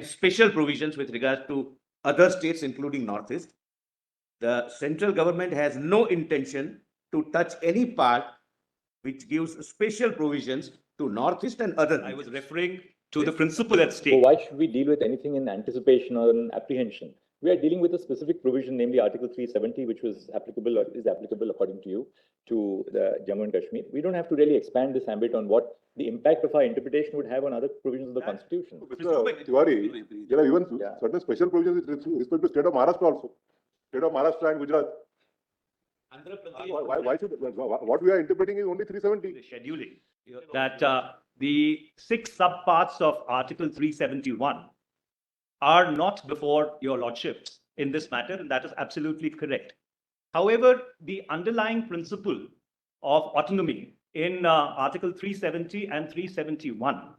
and special provisions with regard to other states, including Northeast. The central government has no intention to touch any part which gives special provisions to Northeast and other. I was referring to the principle at stake. So why should we deal with anything in anticipation or in apprehension? We are dealing with a specific provision, namely Article 370, which was applicable or is applicable, according to you, to the Jammu and Kashmir. We don't have to really expand this ambit on what the impact of our interpretation would have on other provisions of the Constitution. Mr. Tiwari, there are even certain special provisions with respect to state of Maharashtra also. State of Maharashtra and Gujarat. Why should what we are interpreting is only 370? The scheduling that the 6 subparts of Article 371 are not before your lordships in this matter, and that is absolutely correct. However, the underlying principle of autonomy in Article 370 and 371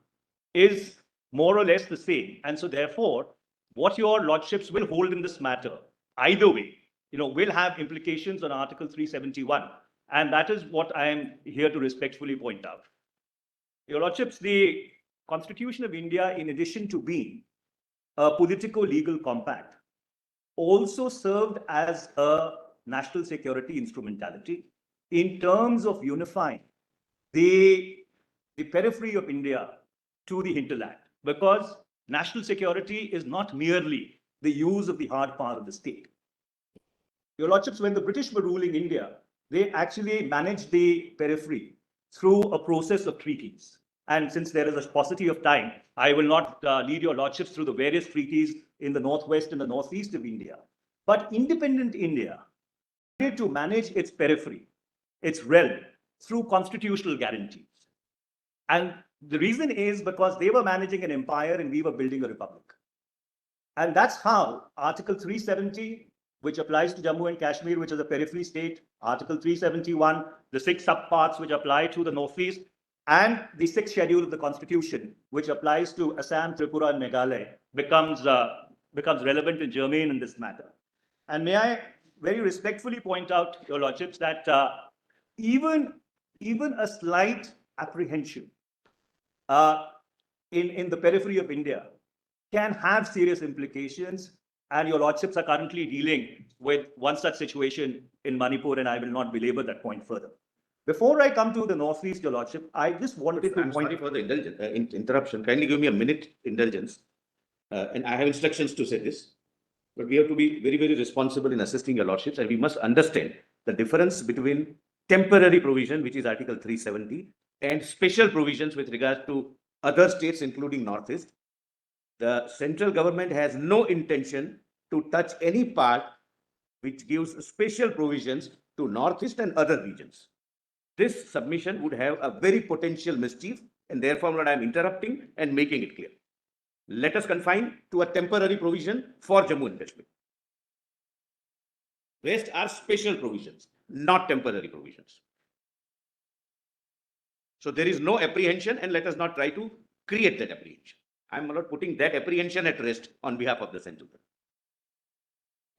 is more or less the same, and so therefore, what your lordships will hold in this matter, either way, will have implications on Article 371, and that is what I am here to respectfully point out. Your lordships, the Constitution of India, in addition to being a politico-legal compact, also served as a national security instrumentality in terms of unifying the periphery of India to the hinterland, because national security is not merely the use of the hard power of the state. Your lordships, when the British were ruling India, they actually managed the periphery through a process of treaties. And since there is a paucity of time, I will not lead your lordships through the various treaties in the northwest and the northeast of India. But independent India needed to manage its periphery, its realm, through constitutional guarantees. And the reason is because they were managing an empire and we were building a republic. And that's how Article 370, which applies to Jammu and Kashmir, which is a periphery state, Article 371, the 6 subparts which apply to the northeast, and the 6th schedule of the Constitution, which applies to Assam, Tripura, and Meghalaya, becomes relevant and germane in this matter. And may I very respectfully point out, your lordships, that even a slight apprehension in the periphery of India can have serious implications, and your lordships are currently dealing with one such situation in Manipur, and I will not belabor that point further. Before I come to the northeast, your lordship, I just wanted to point for the interruption. Kindly give me a minute indulgence, and I have instructions to say this. But we have to be very, very responsible in assisting your lordships, and we must understand the difference between temporary provision, which is Article 370, and special provisions with regard to other states, including Northeast. The central government has no intention to touch any part which gives special provisions to Northeast and other regions. This submission would have a very potential mischief, and therefore I am interrupting and making it clear. Let us confine to a temporary provision for Jammu and Kashmir. Rest are special provisions, not temporary provisions. So there is no apprehension, and let us not try to create that apprehension. I am not putting that apprehension at rest on behalf of the central government.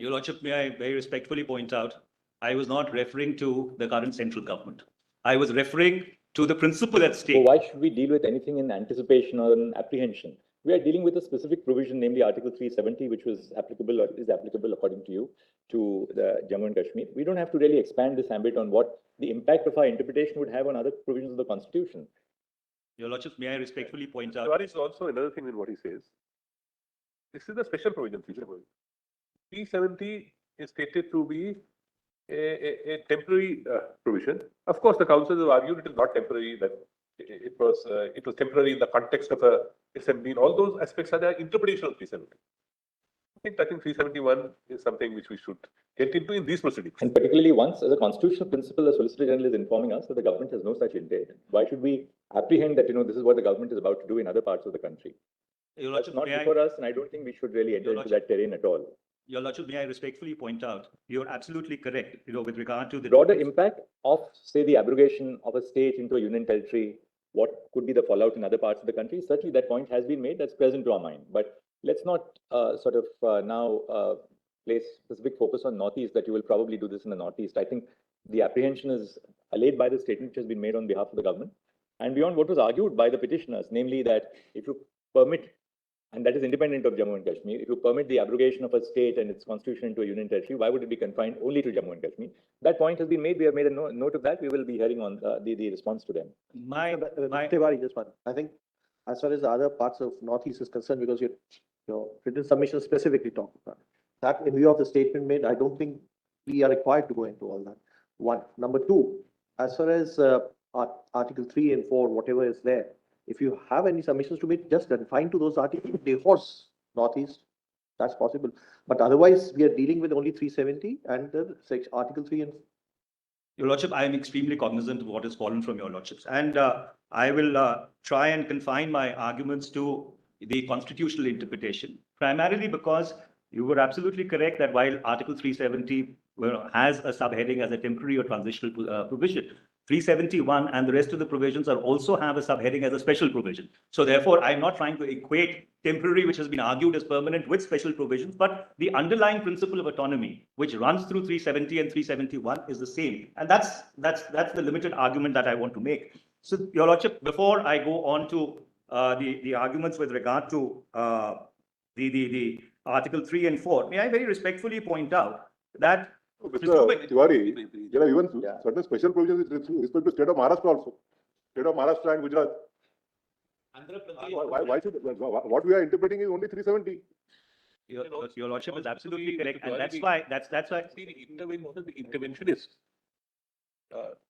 Your lordship, may I very respectfully point out, I was not referring to the current central government. I was referring to the principle at stake. So why should we deal with anything in anticipation or in apprehension? We are dealing with a specific provision, namely Article 370, which was applicable or is applicable, according to you, to the Jammu and Kashmir. We don't have to really expand this ambit on what the impact of our interpretation would have on other provisions of the Constitution. Your lordship, may I respectfully point out. There is also another thing in what he says. This is the special provision. 370 is stated to be a temporary provision. Of course, the councils have argued it is not temporary, that it was temporary in the context of a assembly. All those aspects are the interpretation of 370. I think 371 is something which we should get into in these proceedings. And particularly once, as a constitutional principle, the Solicitor General is informing us that the government has no such intent. Why should we apprehend that, this is what the government is about to do in other parts of the country? That's not before us, and I don't think we should really enter into that terrain at all. Your lordship, may I respectfully point out, you're absolutely correct, with regard to the broader impact of, say, the abrogation of a state into a union territory. What could be the fallout in other parts of the country? Certainly that point has been made, that's present to our mind. But let's not now place specific focus on Northeast, that you will probably do this in the Northeast. I think the apprehension is allayed by the statement which has been made on behalf of the government. And beyond what was argued by the petitioners, namely that if you permit and that is independent of Jammu and Kashmir. If you permit the abrogation of a state and its constitution into a union territory, why would it be confined only to Jammu and Kashmir? That point has been made. We have made a note of that. We will be hearing on the response to them. My Tiwari, just one. I think as far as the other parts of Northeast is concerned, because your written submission specifically talk about that, in view of the statement made, I don't think we are required to go into all that. One. Number two, as far as Article 3 and 4, whatever is there, if you have any submissions to make, just confine to those articles. They horse Northeast, that's possible. But otherwise, we are dealing with only 370 and the Article 3 and Your Lordship, I am extremely cognizant of what has fallen from your Lordships. And I will try and confine my arguments to the constitutional interpretation, primarily because you were absolutely correct that while Article 370 has a subheading as a temporary or transitional provision, 371 and the rest of the provisions also have a subheading as a special provision. So therefore, I'm not trying to equate temporary, which has been argued as permanent, with special provisions, but the underlying principle of autonomy, which runs through 370 and 371, is the same. And that's the limited argument that I want to make. So, Your Lordship, before I go on to the arguments with regard to the Article 3 and 4, may I very respectfully point out that Mr. Tiwari, there are even certain special provisions with respect to state of Maharashtra also. State of Maharashtra and Gujarat. Why should, what we are interpreting is only 370. Your Lordship is absolutely correct, and that's why. See, the interventionist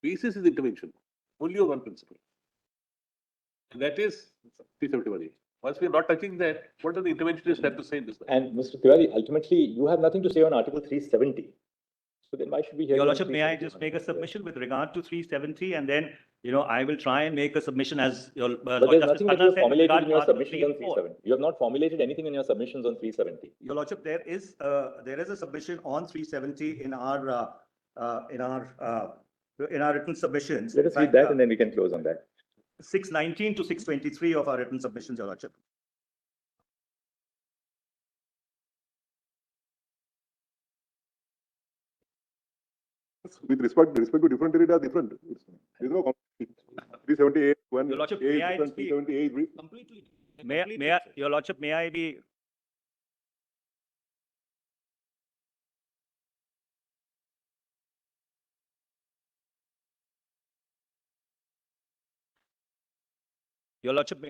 basis is intervention only on one principle. And that is 371. Once we are not touching that, what does the interventionist have to say in this? And Mr. Tiwari, ultimately, you have nothing to say on Article 370. So then why should we hear? Your Lordship, may I just make a submission with regard to 370, and then, I will try and make a submission as your But Lord there's Justice nothing that Patna you have said with formulated regard in to your Article submissions 3 on and 4. 370. You have not formulated anything in your submissions on 370. Your Lordship, there is a submission on 370 in our written submissions. Let us In read fact, that and then we can close on that. 619 to 623 of our written submissions, Your Lordship. With respect to different areas, different. There is no conflict. 378, when Your Lordship, 8, may I different, speak? 378. Completely. Your Lordship, may I be? Your Lordship,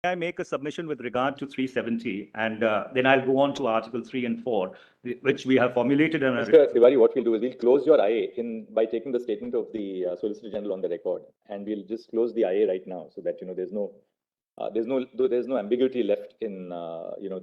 I make a submission with regard to 370, and then I'll go on to Article 3 and 4, which we have formulated in Mr. Tiwari, what we'll do is we'll close your IA by taking the statement of the Solicitor General on the record, and we'll just close the IA right now, so that there's no ambiguity left in on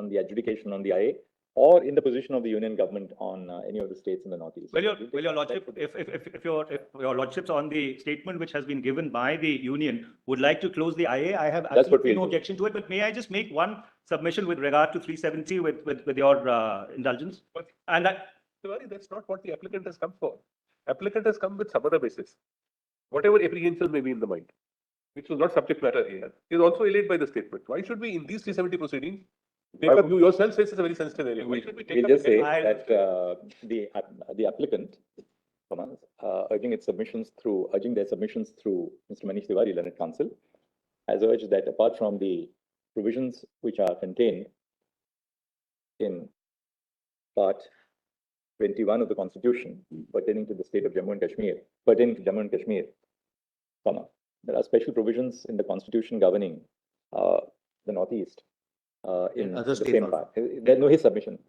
the adjudication on the IA or in the position of the union government on any of the states in the Northeast. Well, your Lordship, if your Lordships on the statement which has been given by the union would like to close the IA, I have absolutely no objection to it. But may I just make one submission with regard to 370 with your indulgence? And that, That's not what the applicant has come for. Applicant has come with some other basis. Whatever apprehensions may be in the mind, which was not subject matter here, is also allayed by the statement. Why should we, in these 370 proceedings, take up, you yourself says it's a very sensitive area. Why should we take We'll up? just say that the applicant, urging their submissions through Mr. Manish Tiwari, Learned Counsel, has urged that apart from the provisions which are contained in Part 21 of the Constitution pertaining to the state of Jammu and Kashmir, there are special provisions in the Constitution governing the Northeast in other the state same part. There's no his submission.